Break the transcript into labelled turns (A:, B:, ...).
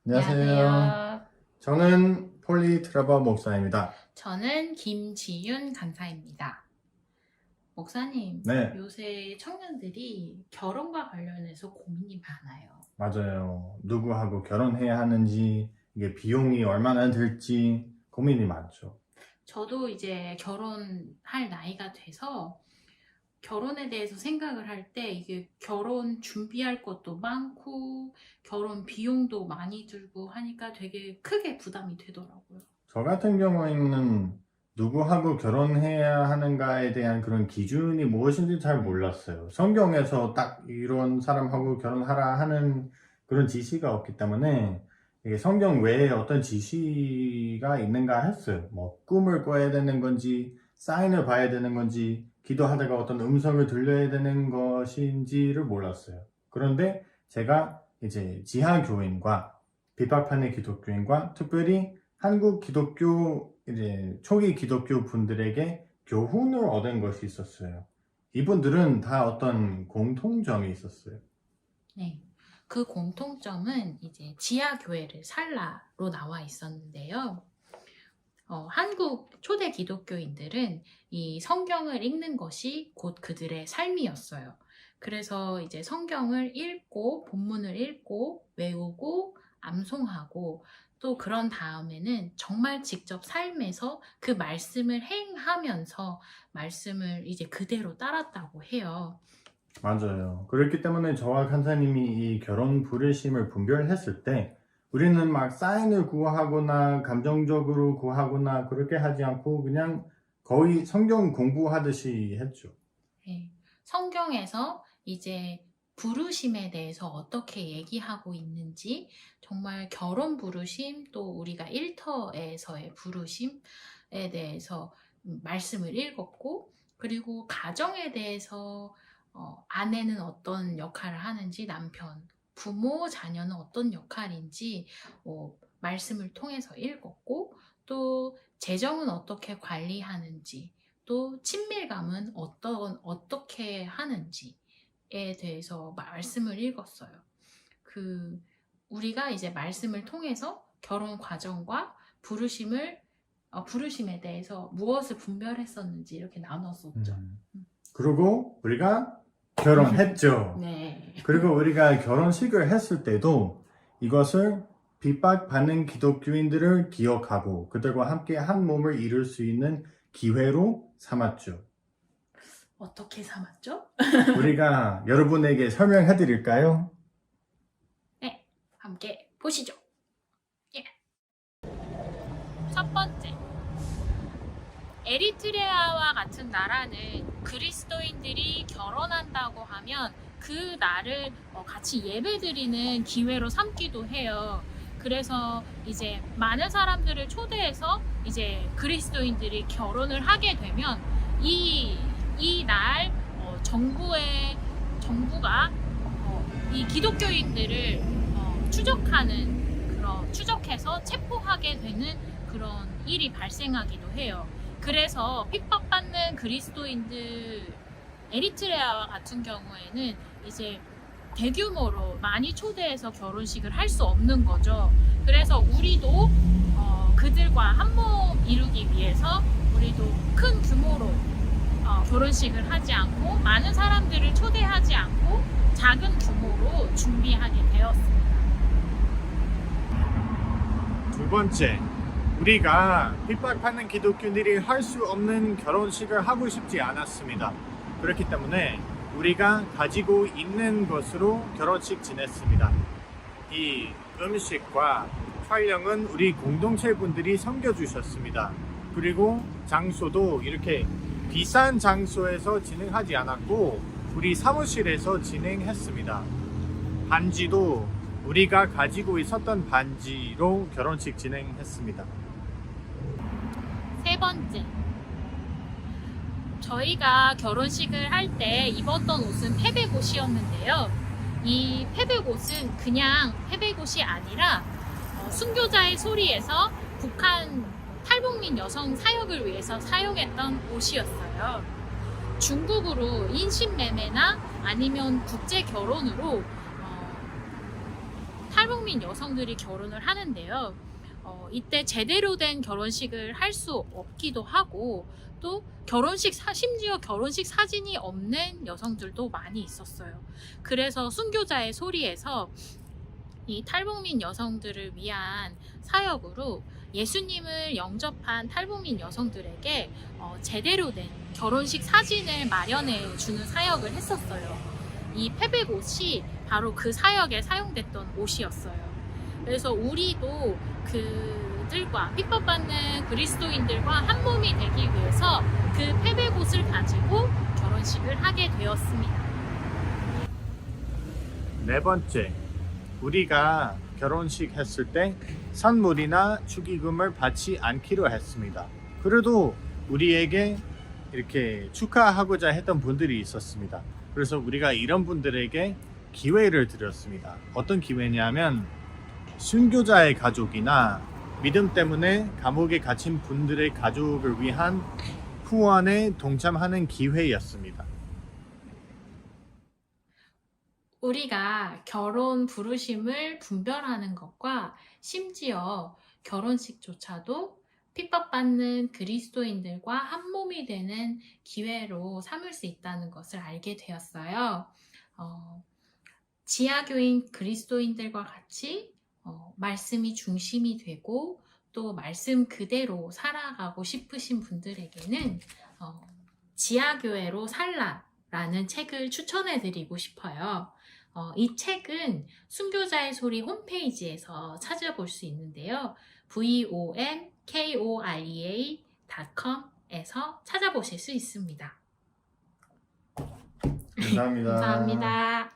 A: 안녕하세요.
B: 안녕하세요.
A: 저는 폴리 트레버 목사입니다.
B: 저는 김지윤 간사입니다. 목사님,
A: 네,
B: 요새 청년들이 결혼과 관련해서 고민이 많아요.
A: 맞아요. 누구하고 결혼해야 하는지, 이게 비용이 얼마나 들지 고민이 많죠.
B: 저도 이제 결혼할 나이가 돼서 결혼에 대해서 생각을 할 때 이게 결혼 준비할 것도 많고 결혼 비용도 많이 들고 하니까 되게 크게 부담이 되더라고요.
A: 저 같은 경우에는 누구하고 결혼해야 하는가에 대한 그런 기준이 무엇인지 잘 몰랐어요. 성경에서 딱 이런 사람하고 결혼하라 하는 그런 지시가 없기 때문에 이게 성경 외에 어떤 지시가 있는가 했어요. 뭐 꿈을 꿔야 되는 건지, 사인을 봐야 되는 건지, 기도하다가 어떤 음성을 들려야 되는 것인지를 몰랐어요. 그런데 제가 이제 지하교인과 핍박판의 기독교인과 특별히 한국 기독교 이제 초기 기독교 분들에게 교훈을 얻은 것이 있었어요. 이분들은 다 어떤 공통점이 있었어요.
B: 네. 그 공통점은 이제 지하교회를 살라로 나와 있었는데요. 한국 초대 기독교인들은 이 성경을 읽는 것이 곧 그들의 삶이었어요. 그래서 이제 성경을 읽고, 본문을 읽고, 외우고, 암송하고, 또 그런 다음에는 정말 직접 삶에서 그 말씀을 행하면서 말씀을 이제 그대로 따랐다고 해요.
A: 맞아요. 그렇기 때문에 저와 간사님이 이 결혼 부르심을 분별했을 때 우리는 막 사인을 구하거나 감정적으로 구하거나 그렇게 하지 않고 그냥 거의 성경 공부하듯이 했죠.
B: 네. 성경에서 이제 부르심에 대해서 어떻게 얘기하고 있는지 정말 결혼 부르심 또 우리가 일터에서의 부르심에 대해서 말씀을 읽었고 그리고 가정에 대해서 아내는 어떤 역할을 하는지 남편, 부모, 자녀는 어떤 역할인지 말씀을 통해서 읽었고 또 재정은 어떻게 관리하는지 또 친밀감은 어떻게 하는지에 대해서 말씀을 읽었어요. 우리가 이제 말씀을 통해서 결혼 과정과 부르심에 대해서 무엇을 분별했었는지 이렇게 나눴었죠.
A: 그리고 우리가 결혼했죠.
B: 네.
A: 그리고 우리가 결혼식을 했을 때도 이것을 핍박받는 기독교인들을 기억하고 그들과 함께 한 몸을 이룰 수 있는 기회로 삼았죠.
B: 어떻게 삼았죠?
A: 우리가 여러분에게 설명해 드릴까요?
B: 네, 함께 보시죠. 예. 첫 번째, 에리트레아와 같은 나라는 그리스도인들이 결혼한다고 하면 그 날을 같이 예배드리는 기회로 삼기도 해요. 그래서 이제 많은 사람들을 초대해서 이제 그리스도인들이 결혼을 하게 되면 이 날 정부가 이 기독교인들을 추적해서 체포하게 되는 그런 일이 발생하기도 해요. 그래서 핍박받는 그리스도인들 에리트레아와 같은 경우에는 이제 대규모로 많이 초대해서 결혼식을 할 수 없는 거죠. 그래서 우리도 그들과 한 몸 이루기 위해서 우리도 큰 규모로 결혼식을 하지 않고 많은 사람들을 초대하지 않고 작은 규모로 준비하게 되었습니다.
A: 두 번째, 우리가 핍박받는 기독교인들이 할 수 없는 결혼식을 하고 싶지 않았습니다. 그렇기 때문에 우리가 가지고 있는 것으로 결혼식 지냈습니다. 이 음식과 촬영은 우리 공동체 분들이 섬겨주셨습니다. 그리고 장소도 이렇게 비싼 장소에서 진행하지 않았고 우리 사무실에서 진행했습니다. 반지도 우리가 가지고 있었던 반지로 결혼식 진행했습니다.
B: 세 번째, 저희가 결혼식을 할 때 입었던 옷은 페베옷이었는데요. 이 페베옷은 그냥 페베옷이 아니라 순교자의 소리에서 북한 탈북민 여성 사역을 위해서 사용했던 옷이었어요. 중국으로 인신매매나 아니면 국제 결혼으로 탈북민 여성들이 결혼을 하는데요. 이때 제대로 된 결혼식을 할 수 없기도 하고 또 심지어 결혼식 사진이 없는 여성들도 많이 있었어요. 그래서 순교자의 소리에서 이 탈북민 여성들을 위한 사역으로 예수님을 영접한 탈북민 여성들에게 제대로 된 결혼식 사진을 마련해 주는 사역을 했었어요. 이 패백 옷이 바로 그 사역에 사용됐던 옷이었어요. 그래서 우리도 그들과 핍박받는 그리스도인들과 한 몸이 되기 위해서 그 패백 옷을 가지고 결혼식을 하게 되었습니다.
A: 네 번째, 우리가 결혼식 했을 때 선물이나 축의금을 받지 않기로 했습니다. 그래도 우리에게 이렇게 축하하고자 했던 분들이 있었습니다. 그래서 우리가 이런 분들에게 기회를 드렸습니다. 어떤 기회냐면 순교자의 가족이나 믿음 때문에 감옥에 갇힌 분들의 가족을 위한 후원에 동참하는 기회였습니다.
B: 우리가 결혼 부르심을 분별하는 것과 심지어 결혼식조차도 핍박받는 그리스도인들과 한 몸이 되는 기회로 삼을 수 있다는 것을 알게 되었어요. 지하교인 그리스도인들과 같이 말씀이 중심이 되고 또 말씀 그대로 살아가고 싶으신 분들에게는 지하교회로 살라라는 책을 추천해 드리고 싶어요. 이 책은 순교자의 소리 홈페이지에서 찾아볼 수 있는데요. vomkorea.com에서 찾아보실 수 있습니다.
A: 감사합니다.
B: 감사합니다.